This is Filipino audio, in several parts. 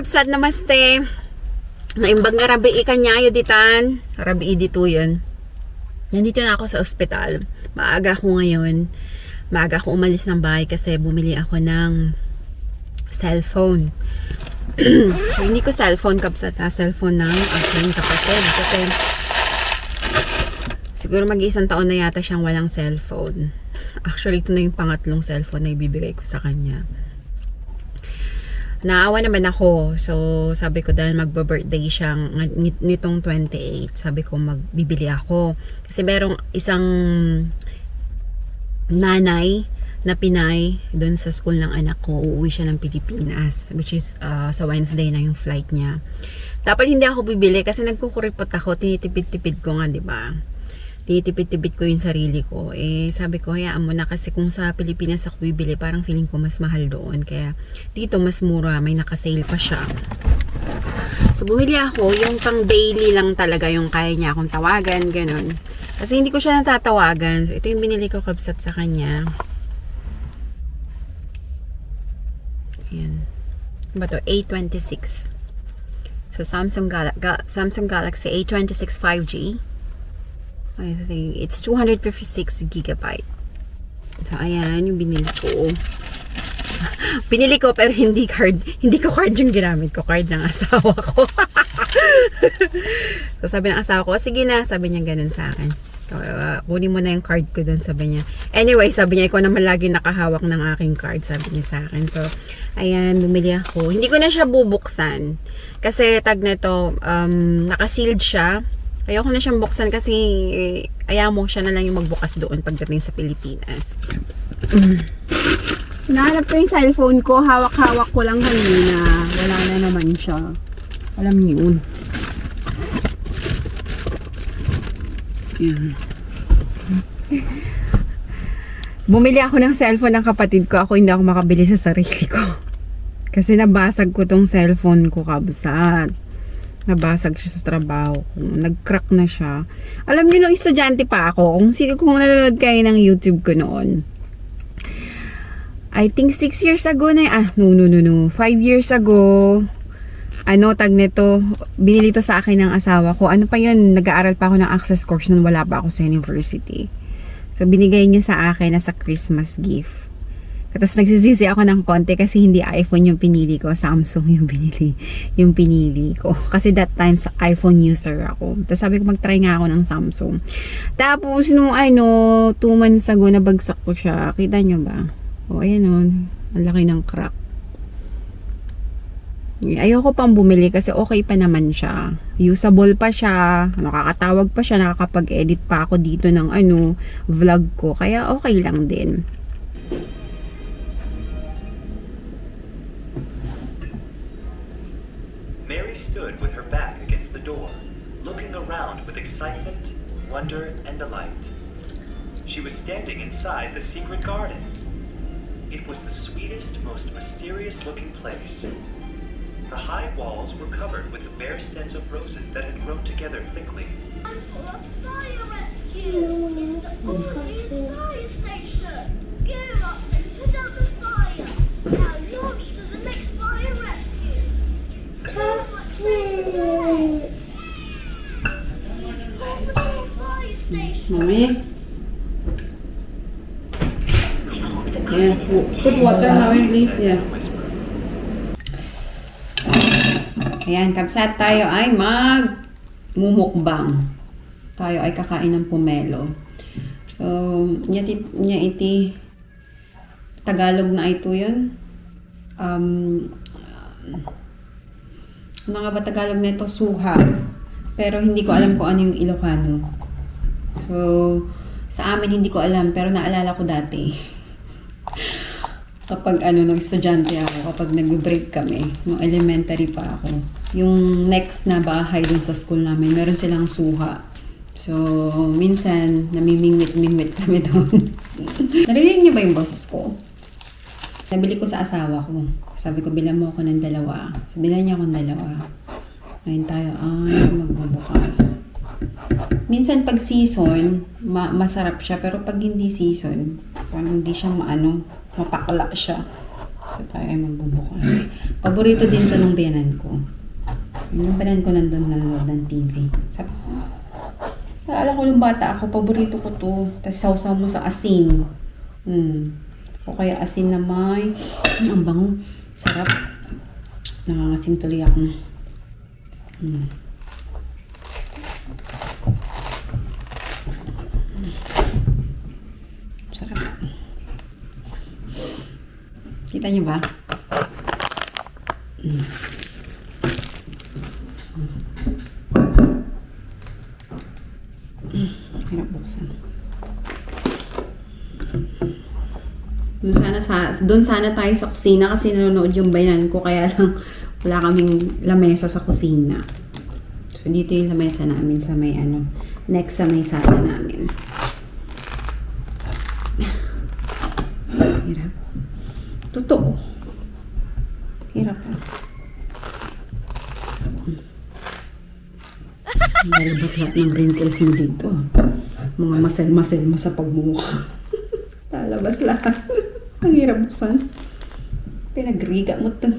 kabsat namaste. Naimbag nga rabi ikanyayo ditan. Rabi dito yun. Nandito na ako sa ospital. Maaga ako ngayon. Maaga ako umalis ng bahay kasi bumili ako ng cellphone. Hindi ko cellphone kabsat ha. Cellphone ng aking kapatid. Kasi siguro mag-iisang taon na yata siyang walang cellphone. Actually, ito na yung pangatlong cellphone na ibibigay ko sa kanya. Naawa naman ako. So, sabi ko dahil magbo-birthday siyang nitong 28. Sabi ko magbibili ako. Kasi merong isang nanay na Pinay doon sa school ng anak ko. Uuwi siya ng Pilipinas. Which is sa Wednesday na yung flight niya. Dapat hindi ako bibili kasi nagkukuripot ako. Tinitipid-tipid ko nga, di ba? Tinitipid-tipid ko yung sarili ko. Eh, sabi ko, hayaan mo na kasi kung sa Pilipinas ako bibili, parang feeling ko mas mahal doon. Kaya, dito mas mura. May nakasale pa siya. So, bumili ako. Yung pang daily lang talaga yung kaya niya akong tawagan. Ganun. Kasi hindi ko siya natatawagan. So, ito yung binili ko kabsat sa kanya. Ayan. Ano ba to? A26. So, Samsung Galaxy A26 5G. I think it's 256 gigabyte. So, ayan yung binili ko. Binili ko pero hindi ko card yung ginamit ko. Card ng asawa ko. So, sabi ng asawa ko, sige na. Sabi niya ganun sa akin. Kunin mo na yung card ko dun, sabi niya. Anyway, sabi niya, ikaw naman lagi nakahawak ng aking card, sabi niya sa akin. So, ayan, bumili ako. Hindi ko na siya bubuksan. Kasi, tag na to, nakasealed siya. Ayoko na siyang buksan kasi ayaw mo siya na lang yung magbukas doon pagdating sa Pilipinas. Nahanap ko yung cellphone ko. Hawak-hawak ko lang kanina. Wala na naman siya. Alam niyo yun. Ayan. Bumili ako ng cellphone ng kapatid ko. Ako hindi ako makabili sa sarili ko. Kasi nabasag ko tong cellphone ko kabsat. Nabasag siya sa trabaho ko. Nag-crack na siya. Alam niyo, nung estudyante pa ako, kung nanonood kayo ng YouTube ko noon, I think 6 years ago na, 5 years ago, tag nito, binili to sa akin ng asawa ko. Ano pa yun, nag-aaral pa ako ng access course nung wala pa ako sa university. So, binigay niya sa akin as a Christmas gift. Tapos nagsisisi ako ng konti kasi hindi iPhone yung pinili ko, Samsung yung pinili ko. Kasi that time sa iPhone user ako. Tapos sabi ko mag-try nga ako ng Samsung. Tapos nung 2 months ago nabagsak ko siya. Kita nyo ba? O ayan o, ang laki ng crack. Ayoko pang bumili kasi okay pa naman siya. Usable pa siya, nakakatawag pa siya, nakakapag-edit pa ako dito ng vlog ko. Kaya okay lang din. Stood with her back against the door, looking around with excitement, wonder, and delight. She was standing inside the secret garden. It was the sweetest, most mysterious-looking place. The high walls were covered with the bare stems of roses that had grown together thickly. Time for a fire rescue! It's the all-new fire station! Gear up and put out the fire! Now launch to the next fire rescue! Mami? Yeah, put water, Mami, please. Yeah. Ayan, kabsat, tayo ay mumukbang. Tayo ay kakain ng pomelo. So, niya iti Tagalog na ito yun. Ano nga ba Tagalog na ito? Suha. Pero hindi ko alam kung ano yung Ilocano. So, sa amin hindi ko alam. Pero naalala ko dati. Kapag nung estudyante ako, kapag nag-break kami, nung elementary pa ako, yung next na bahay dun sa school namin, meron silang suha. So, minsan, namimingwit-mingwit kami doon. Narinig niyo ba yung boses ko? Nabili ko sa asawa ko. Sabi ko, bilan mo ako ng 2. So, bilan niya ako ng 2. Ngayon tayo, magbubukas. Minsan pag season, masarap siya. Pero pag hindi season, parang hindi siya mapakla siya. So tayo ay magbubukas. Paborito din to ng biyanan ko. Yung biyanan ko nandun nanonood ng TV. Sabi ko, alam ko yung bata ako, paborito ko to. Tapos sausaw mo sa asin. O kaya asin na may, ang bango. Sarap. Nangangasim tuloy ako. Sarap. Kita niyo ba? Hirap buksan. Doon sana tayo sa kusina kasi nanonood yung bayanan ko, kaya lang wala kaming lamesa sa kusina. So dito yung lamesa namin sa may next sa may sala namin. Hirap. Totoo. Hirap pa. Lalabas lahat ng wrinkles mo dito. Mga masel-masel mo sa pagmumukha. Lalabas lahat. Ang hirap buksan. Pinagriga mo ito.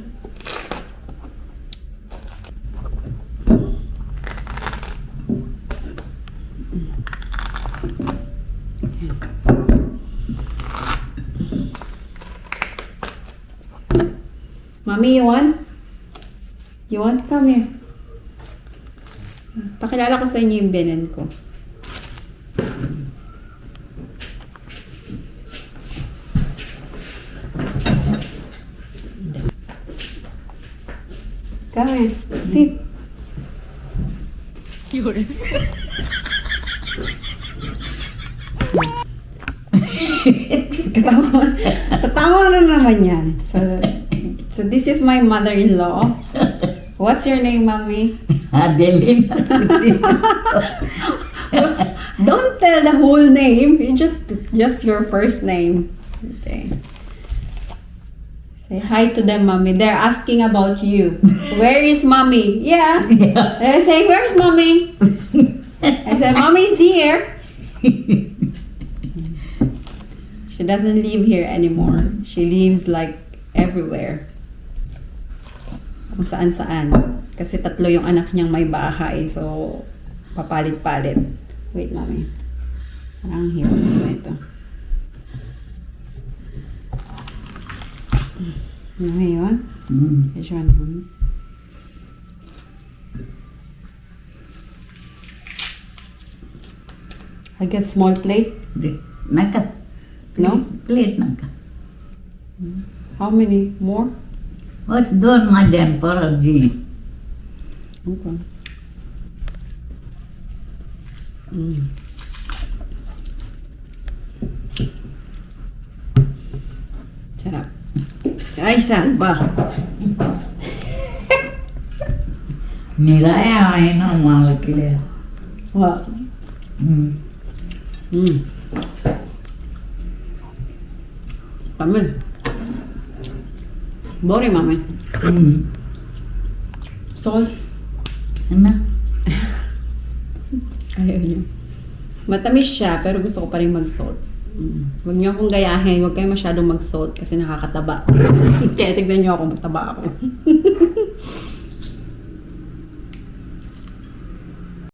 Mommy, you want? You want? Come here. Pakilala ko sa inyo yung biyanan ko. Come here. Sit. Katawa na naman yan. So this is my mother-in-law. What's your name, Mommy? Adeline. Don't tell the whole name. You just your first name. Okay. Say hi to them, Mommy. They're asking about you. Where is Mommy? Yeah. They're saying, where's Mommy? I said, Mommy's here. She doesn't live here anymore. She lives like everywhere. Kung saan-saan. Kasi 3 yung anak niyang may bahay. So, papalit-palit. Wait, Mommy. Parang hirap na ito. Ano yun? Which one, Mommy? I get small plate? Naka. No? Plate naka. How many? More? What's doon my den for a G? Okay. Sarap. Ay, saan ba? Nilaya ay no mahal kile. What? Kami. Boring, Mami. Salt. Ano? Ayaw niya. Matamis siya, pero gusto ko pa rin mag-salt. Huwag niyo akong gayahin. Huwag kayo masyadong mag-salt kasi nakakataba. Kaya tignan niyo ako, mataba ako.